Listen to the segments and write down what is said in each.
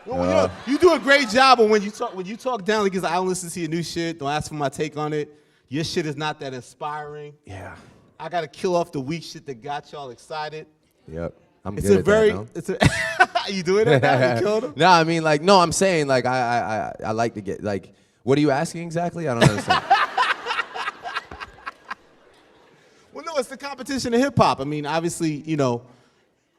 Well, you do a great job, but when you talk down, because I don't listen to your new shit, don't ask for my take on it. Your shit is not that inspiring. Yeah. I gotta kill off the weak shit that got y'all excited. Yep. I'm It's good a at very, that, it's a. You doing that now? You killed him? No, I mean, like, no, I'm saying, like, I like to get, like, what are you asking exactly? I don't understand. Well, no, it's the competition in hip hop. I mean, obviously, you know,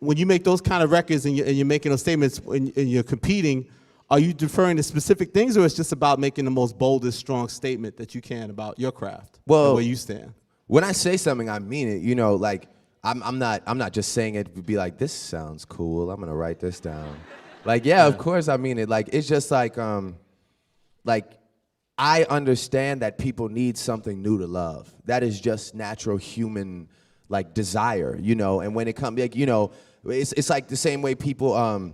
when you make those kind of records and you're making those statements and you're competing, are you deferring to specific things, or it's just about making the most boldest, strong statement that you can about your craft, and where you stand? When I say something, I mean it. You know, like I'm not just saying it to be like, this sounds cool, I'm gonna write this down. Like, yeah, of course I mean it. Like, it's just like I understand that people need something new to love. That is just natural human, like, desire, you know. And when it comes, like, you know, it's like the same way people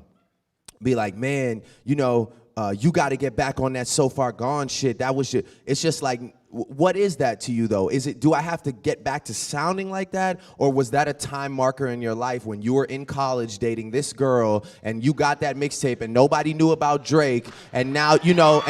be like, man, you know, you got to get back on that So Far Gone shit. That was your, it's just like, what is that to you though? Is it, do I have to get back to sounding like that? Or was that a time marker in your life when you were in college dating this girl and you got that mixtape and nobody knew about Drake, and now, you know,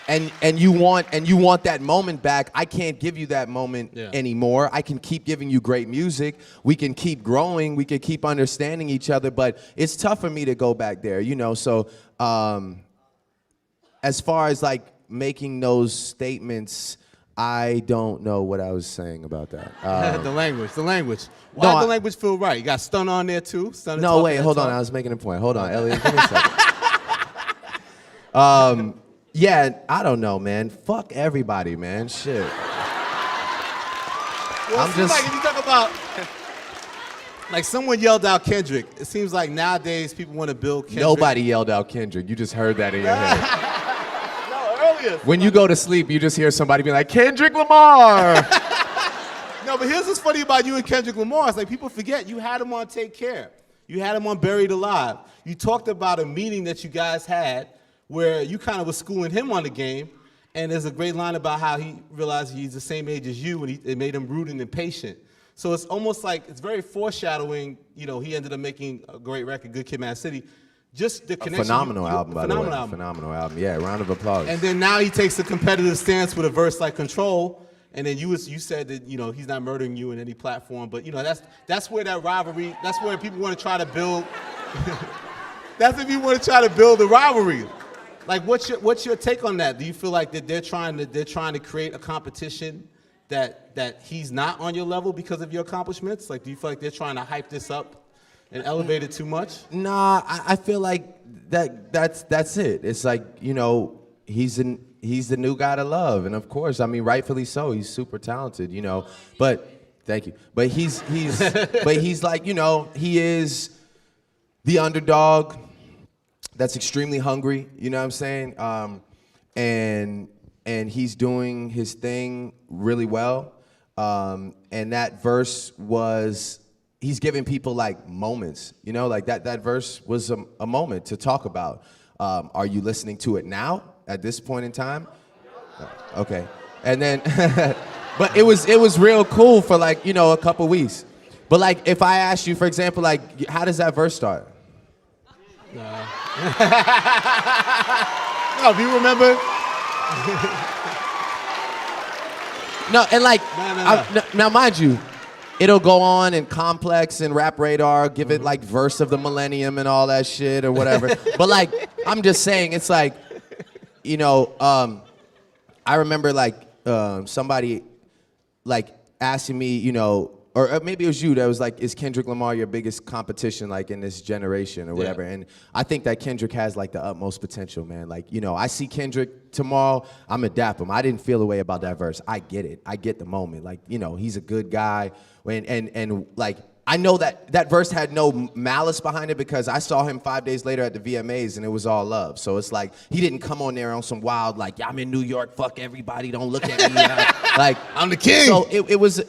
and you want that moment back? I can't give you that moment anymore. I can keep giving you great music. We can keep growing. We can keep understanding each other. But it's tough for me to go back there, you know. So as far as like making those statements, I don't know what I was saying about that. The language. Why the language feel right? You got Stun on there too? No, wait, hold on. I was making a point. Hold on, Elliot, give me a second. Yeah, I don't know, man. Fuck everybody, man. Shit. Well, I'm just like, if you talk about, like, someone yelled out Kendrick. It seems like nowadays people want to build Kendrick. Nobody yelled out Kendrick. You just heard that in your head. No, earlier. When you go to sleep, you just hear somebody be like, Kendrick Lamar. No, but here's what's funny about you and Kendrick Lamar. It's like people forget you had him on Take Care. You had him on Buried Alive. You talked about a meeting that you guys had where you kind of was schooling him on the game, and there's a great line about how he realized he's the same age as you, and it made him rude and impatient. So it's almost like, it's very foreshadowing, you know, he ended up making a great record, Good Kid, Mad City. Just the connection. Phenomenal album, by the way. Phenomenal album, yeah, round of applause. And then now he takes a competitive stance with a verse like Control, and then you said that, you know, he's not murdering you in any platform, but, you know, that's where that rivalry, that's where people want to try to build, that's if you want to try to build a rivalry. Like, what's your take on that? Do you feel like that they're trying to create a competition that he's not on your level because of your accomplishments? Like, do you feel like they're trying to hype this up and elevate it too much? Nah, I feel like that's it. It's like, you know, he's the new guy to love, and of course, I mean, rightfully so. He's super talented, you know. But thank you. But he's but he's like, you know, he is the underdog that's extremely hungry, you know what I'm saying? And he's doing his thing really well. And that verse was, he's giving people like moments, you know, like that verse was a moment to talk about. Are you listening to it now at this point in time? Okay. And then, but it was real cool for like, you know, a couple weeks. But like, if I asked you, for example, like, how does that verse start? No, if you remember. No, and like, No. now mind you, it'll go on in Complex and Rap Radar, give it like verse of the millennium and all that shit or whatever. But like, I'm just saying, it's like, you know, I remember like somebody like asking me, you know, or maybe it was you that was like, is Kendrick Lamar your biggest competition like in this generation or whatever? Yeah. And I think that Kendrick has like the utmost potential, man. Like, you know, I see Kendrick tomorrow, I'm gonna dap him. I didn't feel the way about that verse. I get it. I get the moment. Like, you know, he's a good guy. And like, I know that verse had no malice behind it because I saw him 5 days later at the VMAs and it was all love. So it's like, he didn't come on there on some wild, like, yeah, I'm in New York, fuck everybody, don't look at me. Like, I'm the king. So it was,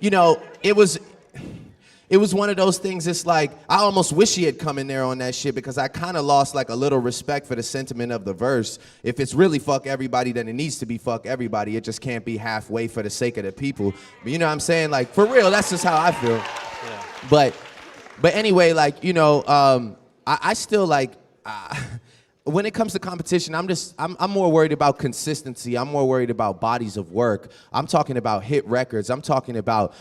you know, it was one of those things. It's like, I almost wish he had come in there on that shit because I kind of lost like a little respect for the sentiment of the verse. If it's really fuck everybody, then it needs to be fuck everybody. It just can't be halfway for the sake of the people. But you know what I'm saying? Like, for real, that's just how I feel. Yeah. But anyway, like, you know, I still like, when it comes to competition, I'm more worried about consistency. I'm more worried about bodies of work. I'm talking about hit records. I'm talking about,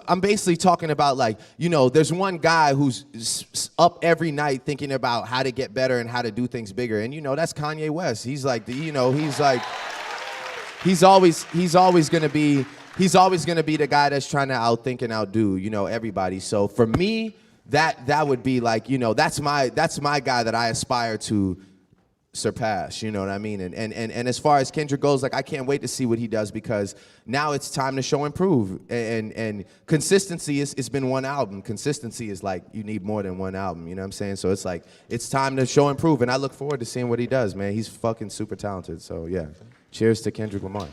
I'm basically talking about like, you know, there's one guy who's up every night thinking about how to get better and how to do things bigger. And you know, that's Kanye West. He's like, he's always gonna be the guy that's trying to outthink and outdo, you know, everybody. So for me, that would be like, you know, that's my guy that I aspire to surpass, you know what I mean? And as far as Kendrick goes, like I can't wait to see what he does, because now it's time to show and prove. And consistency it's been one album. Consistency is like you need more than one album, you know what I'm saying? So it's like it's time to show and prove, and I look forward to seeing what he does, man. He's fucking super talented. So yeah. Cheers to Kendrick Lamar.